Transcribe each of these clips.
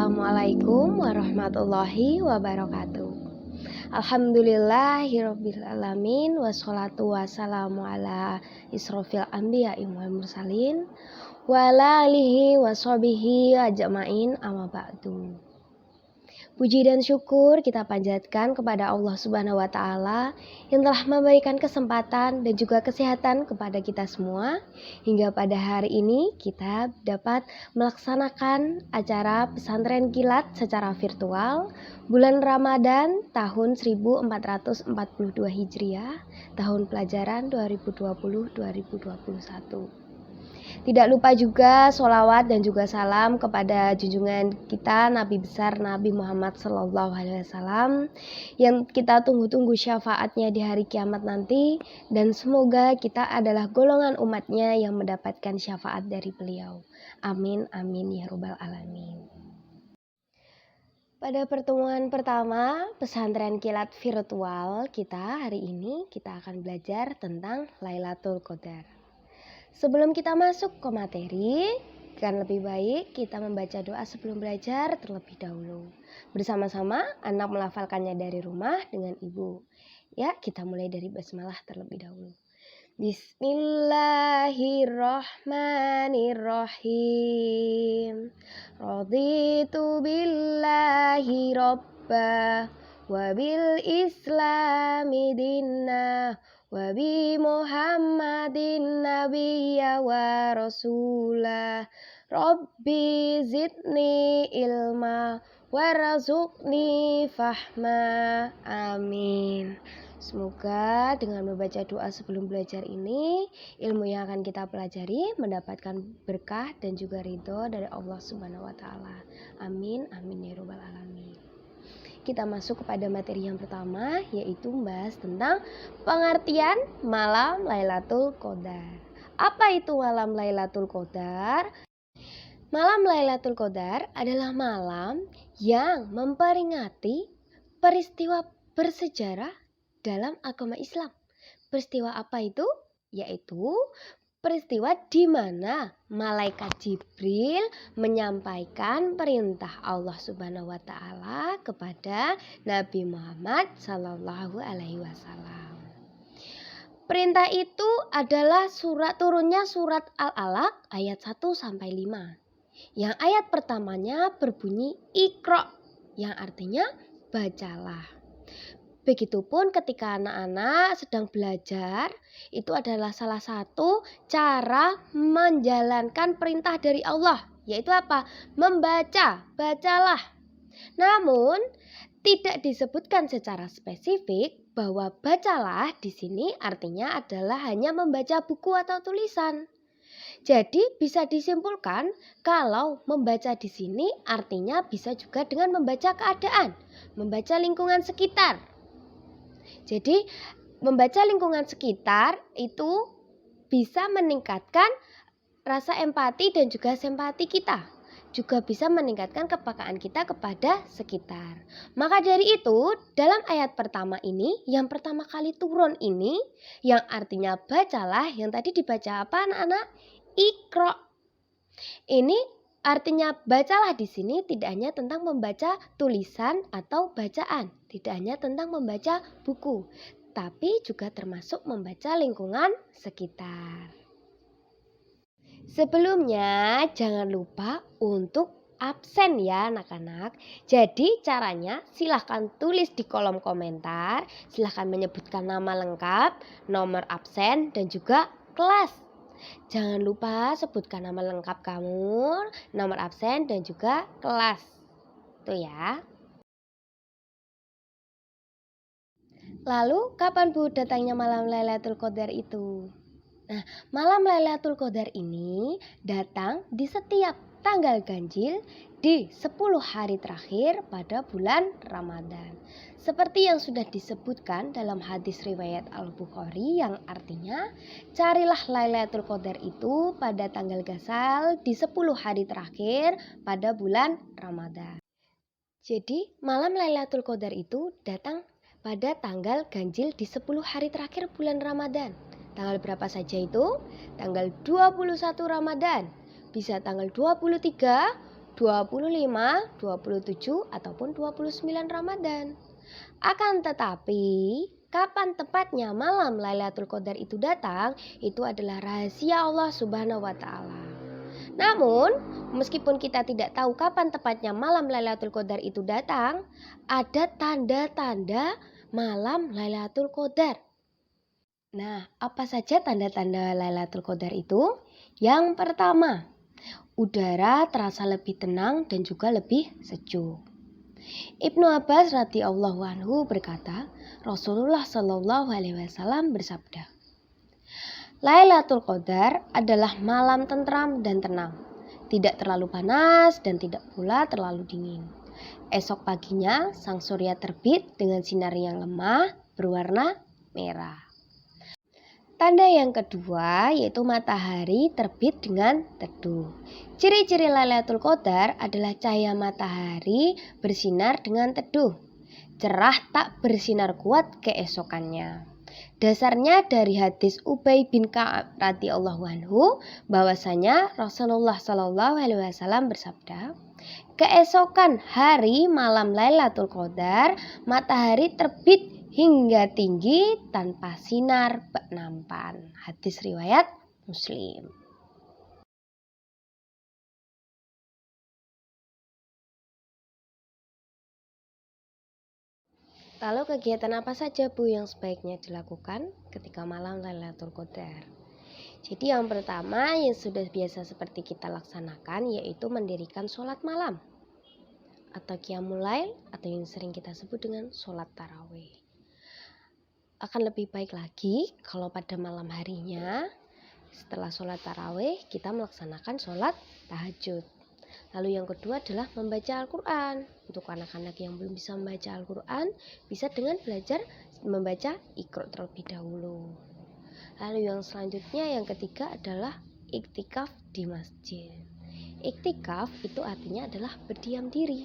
Assalamualaikum warahmatullahi wabarakatuh. Alhamdulillahirabbil alamin wassalatu wassalamu ala isrofil anbiya'i wal mursalin wa ala alihi washabihi ajmain amma ba'du. Puji dan syukur kita panjatkan kepada Allah Subhanahu wa taala yang telah memberikan kesempatan dan juga kesehatan kepada kita semua hingga pada hari ini kita dapat melaksanakan acara pesantren kilat secara virtual bulan Ramadan tahun 1442 Hijriah, tahun pelajaran 2020-2021. Tidak lupa juga sholawat dan juga salam kepada junjungan kita Nabi besar Nabi Muhammad SAW yang kita tunggu-tunggu syafaatnya di hari kiamat nanti, dan semoga kita adalah golongan umatnya yang mendapatkan syafaat dari beliau. Amin amin ya robbal alamin. Pada pertemuan pertama pesantren kilat virtual kita hari ini kita akan belajar tentang Lailatul Qadar. Sebelum kita masuk ke materi, kan lebih baik kita membaca doa sebelum belajar terlebih dahulu. Bersama-sama anak melafalkannya dari rumah dengan ibu. Ya, kita mulai dari basmalah terlebih dahulu. Bismillahirrahmanirrahim. Raditu billahi robba wa bil islami dinna wa bi Muhammadin nabiyya wa rasulah. Rabbi zidni ilma warzuqni fahma. Amin. Semoga dengan membaca doa sebelum belajar ini, ilmu yang akan kita pelajari mendapatkan berkah dan juga ridho dari Allah Subhanahu wa taala. Amin amin ya robbal alamin. Kita masuk kepada materi yang pertama, yaitu membahas tentang pengertian malam Lailatul Qadar. Apa itu malam Lailatul Qadar? Malam Lailatul Qadar adalah malam yang memperingati peristiwa bersejarah dalam agama Islam. Peristiwa apa itu? Yaitu peristiwa di mana malaikat Jibril menyampaikan perintah Allah Subhanahu wa taala kepada Nabi Muhammad sallallahu alaihi wasallam. Perintah itu adalah turunnya surat Al-Alaq ayat 1 sampai 5. Yang ayat pertamanya berbunyi Iqra, yang artinya bacalah. Begitupun ketika anak-anak sedang belajar, itu adalah salah satu cara menjalankan perintah dari Allah, yaitu apa? Membaca, bacalah. Namun, tidak disebutkan secara spesifik bahwa bacalah di sini artinya adalah hanya membaca buku atau tulisan. Jadi bisa disimpulkan kalau membaca di sini artinya bisa juga dengan membaca keadaan, membaca lingkungan sekitar. Jadi membaca lingkungan sekitar itu bisa meningkatkan rasa empati dan juga simpati kita. Juga bisa meningkatkan kepekaan kita kepada sekitar. Maka dari itu dalam ayat pertama ini, yang pertama kali turun ini, yang artinya bacalah, yang tadi dibaca apa anak-anak? Iqra. Ini artinya bacalah di sini tidak hanya tentang membaca tulisan atau bacaan, tidak hanya tentang membaca buku, tapi juga termasuk membaca lingkungan sekitar. Sebelumnya jangan lupa untuk absen ya anak-anak. Jadi caranya silahkan tulis di kolom komentar, silahkan menyebutkan nama lengkap, nomor absen dan juga kelas. Jangan lupa sebutkan nama lengkap kamu, nomor absen dan juga kelas. Tuh ya. Lalu kapan Bu datangnya malam Lailatul Qadar itu? Nah, malam Lailatul Qadar ini datang di setiap tanggal ganjil di 10 hari terakhir pada bulan Ramadan. Seperti yang sudah disebutkan dalam hadis riwayat Al-Bukhari yang artinya carilah Lailatul Qadar itu pada tanggal gasal di 10 hari terakhir pada bulan Ramadan. Jadi malam Lailatul Qadar itu datang pada tanggal ganjil di 10 hari terakhir bulan Ramadan. Tanggal berapa saja itu? Tanggal 21 Ramadan. Bisa tanggal 23, 25, 27, ataupun 29 Ramadan. Akan tetapi, kapan tepatnya malam Lailatul Qadar itu datang, itu adalah rahasia Allah Subhanahu wa taala. Namun, meskipun kita tidak tahu kapan tepatnya malam Lailatul Qadar itu datang, ada tanda-tanda malam Lailatul Qadar. Nah, apa saja tanda-tanda Lailatul Qadar itu? Yang pertama, udara terasa lebih tenang dan juga lebih sejuk. Ibnu Abbas radhiyallahu anhu berkata, Rasulullah shallallahu alaihi wasallam bersabda, Lailatul Qadar adalah malam tentram dan tenang, tidak terlalu panas dan tidak pula terlalu dingin. Esok paginya sang surya terbit dengan sinar yang lemah berwarna merah. Tanda yang kedua yaitu matahari terbit dengan teduh. Ciri-ciri Lailatul Qadar adalah cahaya matahari bersinar dengan teduh, cerah tak bersinar kuat keesokannya. Dasarnya dari hadis Ubay bin Ka'ab radhiyallahu anhu bahwasanya Rasulullah shallallahu alaihi wasallam bersabda, keesokan hari malam Lailatul Qadar matahari terbit hingga tinggi tanpa sinar bak nampan. Hadis riwayat Muslim. Lalu kegiatan apa saja Bu yang sebaiknya dilakukan ketika malam Lailatul Qadar? Jadi yang pertama yang sudah biasa seperti kita laksanakan yaitu mendirikan sholat malam atau qiyamul lail atau yang sering kita sebut dengan sholat tarawih. Akan lebih baik lagi kalau pada malam harinya setelah sholat tarawih kita melaksanakan sholat tahajud. Lalu yang kedua adalah membaca Al-Quran. Untuk anak-anak yang belum bisa membaca Al-Quran bisa dengan belajar membaca Iqra terlebih dahulu. Lalu yang selanjutnya yang ketiga adalah iktikaf di masjid. Iktikaf itu artinya adalah berdiam diri.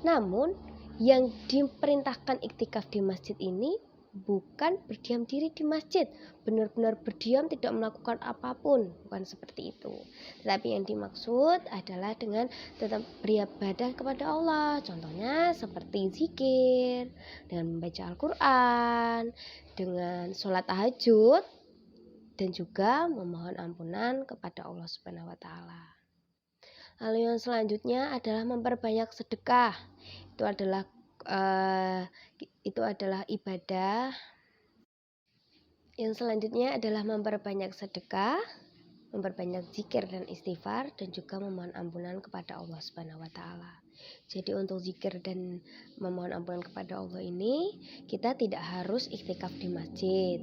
Namun yang diperintahkan iktikaf di masjid ini bukan berdiam diri di masjid, benar-benar berdiam tidak melakukan apapun, bukan seperti itu. Tetapi yang dimaksud adalah dengan tetap beribadah kepada Allah. Contohnya seperti zikir, dengan membaca Al-Quran, dengan sholat tahajud, dan juga memohon ampunan kepada Allah Subhanahu wa taala. Lalu yang selanjutnya adalah memperbanyak sedekah. Itu adalah ibadah. Yang selanjutnya adalah memperbanyak sedekah, memperbanyak zikir dan istighfar, dan juga memohon ampunan kepada Allah Subhanahu wa taala. Jadi untuk zikir dan memohon ampunan kepada Allah ini kita tidak harus iktikaf di masjid.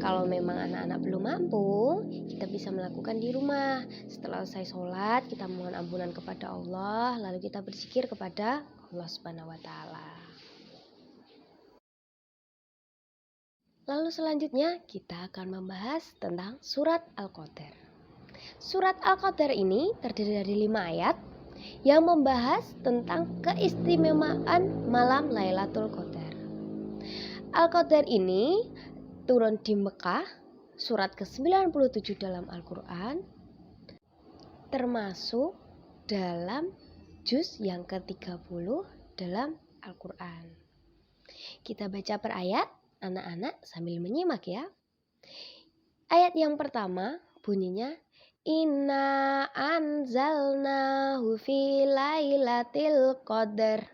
Kalau memang anak-anak belum mampu, kita bisa melakukan di rumah. Setelah selesai sholat, kita mohon ampunan kepada Allah, lalu kita berzikir kepada Allah Subhanahu wa taala. Lalu selanjutnya kita akan membahas tentang surat Al-Qadar. Surat Al-Qadar ini terdiri dari 5 ayat yang membahas tentang keistimewaan malam Lailatul Qadar. Al-Qadar ini turun di Mekah, surat ke-97 dalam Al-Quran, termasuk dalam juz yang ke-30 dalam Al-Quran. Kita baca per ayat, anak-anak sambil menyimak ya. Ayat yang pertama bunyinya, Inna anzalnahu fi lailatul qadar.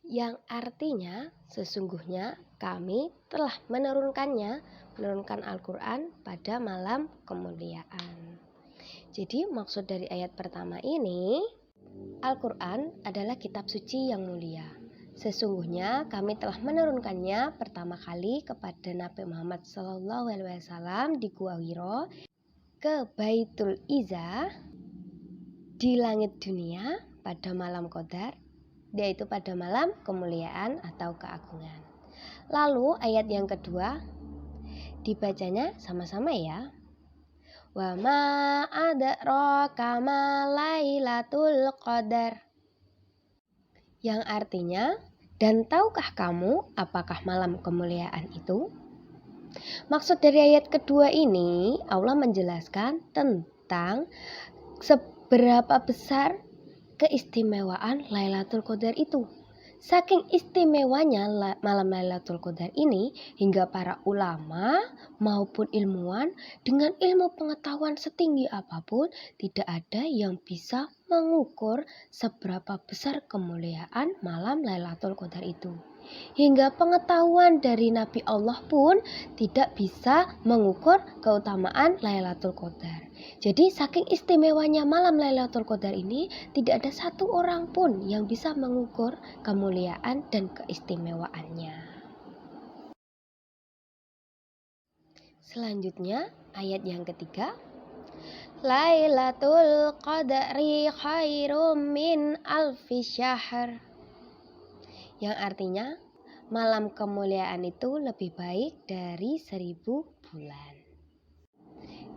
Yang artinya sesungguhnya kami telah menurunkan Al-Quran pada malam kemuliaan. Jadi maksud dari ayat pertama ini, Al-Quran adalah kitab suci yang mulia. Sesungguhnya kami telah menurunkannya pertama kali kepada Nabi Muhammad SAW di Gua Hira ke Baitul Izza di langit dunia pada malam Qadar, yaitu pada malam kemuliaan atau keagungan. Lalu ayat yang kedua dibacanya sama-sama ya. Wa ma adraka ma lailatul qadar. Yang artinya, dan tahukah kamu apakah malam kemuliaan itu? Maksud dari ayat kedua ini, Allah menjelaskan tentang Berapa besar keistimewaan Lailatul Qadar itu? Saking istimewanya malam Lailatul Qadar ini hingga para ulama maupun ilmuwan dengan ilmu pengetahuan setinggi apapun tidak ada yang bisa mengukur seberapa besar kemuliaan malam Lailatul Qadar itu. Hingga pengetahuan dari Nabi Allah pun tidak bisa mengukur keutamaan Lailatul Qadar. Jadi saking istimewanya malam Lailatul Qadar ini tidak ada satu orang pun yang bisa mengukur kemuliaan dan keistimewaannya. Selanjutnya ayat yang ketiga. Lailatul Qadri khairum min alfi syahr. Yang artinya malam kemuliaan itu lebih baik dari 1000 bulan.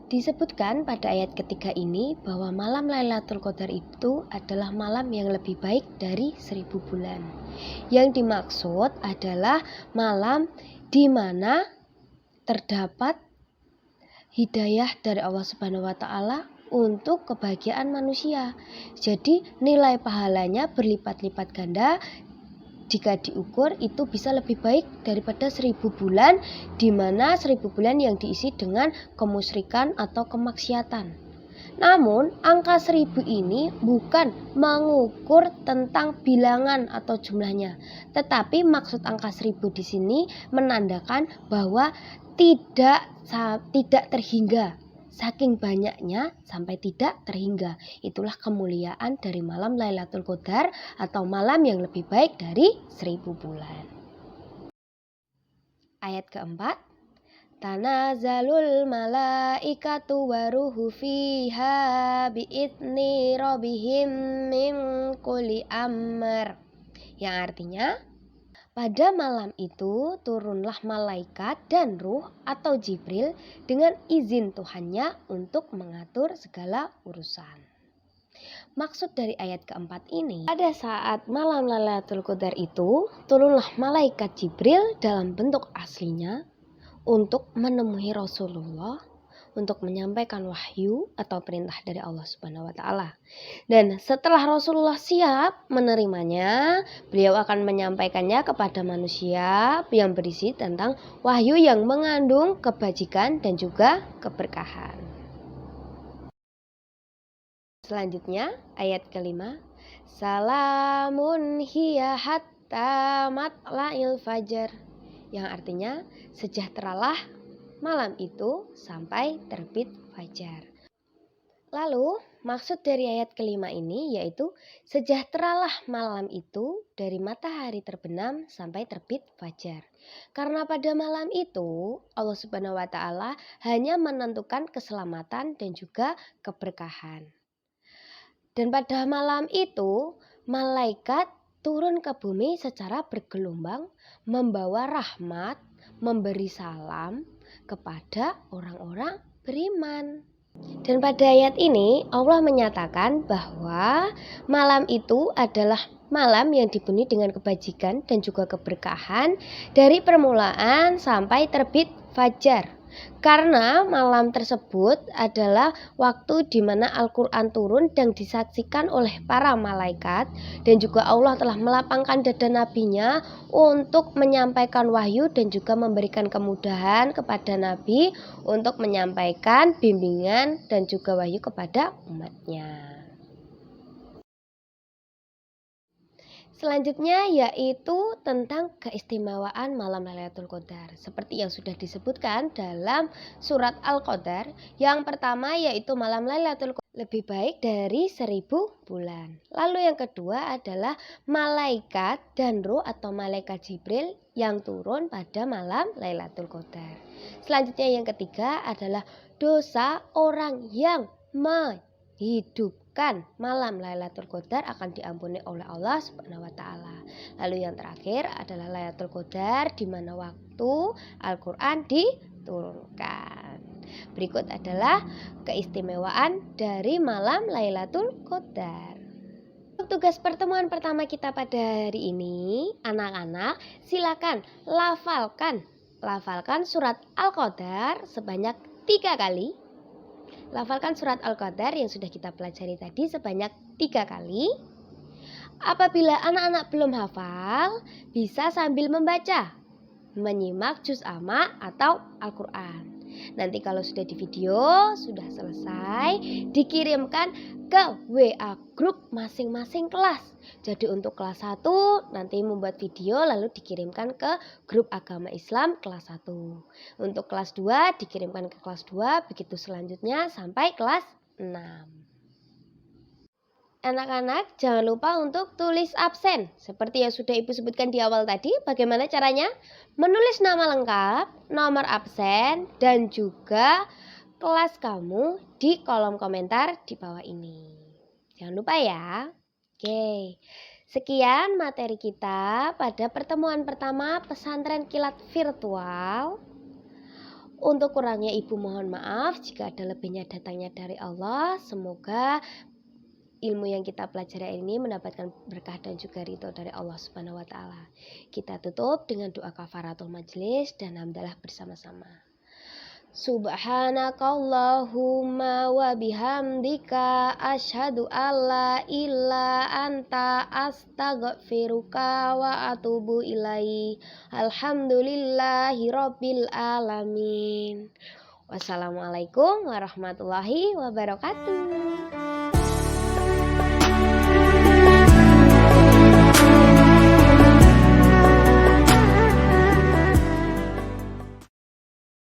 Disebutkan pada ayat ketiga ini bahwa malam Lailatul Qadar itu adalah malam yang lebih baik dari 1000 bulan. Yang dimaksud adalah malam di mana terdapat hidayah dari Allah Subhanahu wa taala untuk kebahagiaan manusia. Jadi nilai pahalanya berlipat-lipat ganda. Jika diukur itu bisa lebih baik daripada 1000 bulan, di mana 1000 bulan yang diisi dengan kemusyrikan atau kemaksiatan. Namun angka 1000 ini bukan mengukur tentang bilangan atau jumlahnya, tetapi maksud angka 1000 di sini menandakan bahwa tidak terhingga. Saking banyaknya sampai tidak terhingga. Itulah kemuliaan dari malam Lailatul Qadar atau malam yang lebih baik dari 1000 bulan. Ayat keempat. Tanazalul malaikatu waruhu fiha bi'idni rabbihim min kulli amr. Yang artinya pada malam itu turunlah malaikat dan ruh atau Jibril dengan izin Tuhannya untuk mengatur segala urusan. Maksud dari ayat keempat ini, pada saat malam Lailatul Qadar itu turunlah malaikat Jibril dalam bentuk aslinya untuk menemui Rasulullah untuk menyampaikan wahyu atau perintah dari Allah Subhanahu wa taala. Dan setelah Rasulullah siap menerimanya, beliau akan menyampaikannya kepada manusia yang berisi tentang wahyu yang mengandung kebajikan dan juga keberkahan. Selanjutnya ayat kelima. Salamun hiya hatta matla'il fajar. Yang artinya sejahteralah malam itu sampai terbit fajar. Lalu maksud dari ayat kelima ini yaitu sejahteralah malam itu dari matahari terbenam sampai terbit fajar. Karena pada malam itu Allah Subhanahu wa taala hanya menentukan keselamatan dan juga keberkahan. Dan pada malam itu malaikat turun ke bumi secara bergelombang membawa rahmat, memberi salam kepada orang-orang beriman. Dan pada ayat ini Allah menyatakan bahwa malam itu adalah malam yang dipenuhi dengan kebajikan dan juga keberkahan dari permulaan sampai terbit fajar. Karena malam tersebut adalah waktu di mana Al-Quran turun dan disaksikan oleh para malaikat, dan juga Allah telah melapangkan dada nabinya untuk menyampaikan wahyu dan juga memberikan kemudahan kepada nabi untuk menyampaikan bimbingan dan juga wahyu kepada umatnya. Selanjutnya yaitu tentang keistimewaan malam Lailatul Qadar. Seperti yang sudah disebutkan dalam surat Al-Qadar, yang pertama yaitu malam Lailatul Qadar lebih baik dari 1000 bulan. Lalu yang kedua adalah malaikat dan ruh atau malaikat Jibril yang turun pada malam Lailatul Qadar. Selanjutnya yang ketiga adalah dosa orang yang menghidupkan malam Lailatul Qadar akan diampuni oleh Allah Subhanahu wa taala. Lalu yang terakhir adalah Lailatul Qadar di mana waktu Al-Qur'an diturunkan. Berikut adalah keistimewaan dari malam Lailatul Qadar. Untuk tugas pertemuan pertama kita pada hari ini, anak-anak silakan lafalkan surat Al-Qadar sebanyak 3 kali. Lafalkan surat Al-Qadar yang sudah kita pelajari tadi sebanyak 3 kali. Apabila anak-anak belum hafal, bisa sambil membaca, menyimak juz amma atau Al-Quran. Nanti kalau sudah di video, sudah selesai, dikirimkan ke WA grup masing-masing kelas. Jadi untuk kelas 1 nanti membuat video lalu dikirimkan ke grup agama Islam kelas 1. Untuk kelas 2 dikirimkan ke kelas 2, begitu selanjutnya sampai kelas 6. Anak-anak jangan lupa untuk tulis absen. Seperti yang sudah Ibu sebutkan di awal tadi, bagaimana caranya? Menulis nama lengkap, nomor absen, dan juga kelas kamu di kolom komentar di bawah ini. Jangan lupa ya. Oke, sekian materi kita pada pertemuan pertama pesantren kilat virtual. Untuk kurangnya Ibu mohon maaf jika ada lebihnya datangnya dari Allah. Semoga ilmu yang kita pelajari ini mendapatkan berkah dan juga ridho dari Allah Subhanahu wa taala. Kita tutup dengan doa kafaratul majlis dan hamdalah bersama-sama. Subhanakallahumma wa bihamdika asyhadu alla ilaha anta astaghfiruka wa atubu ilaihi. Alhamdulillahi rabbil alamin. Wassalamualaikum warahmatullahi wabarakatuh.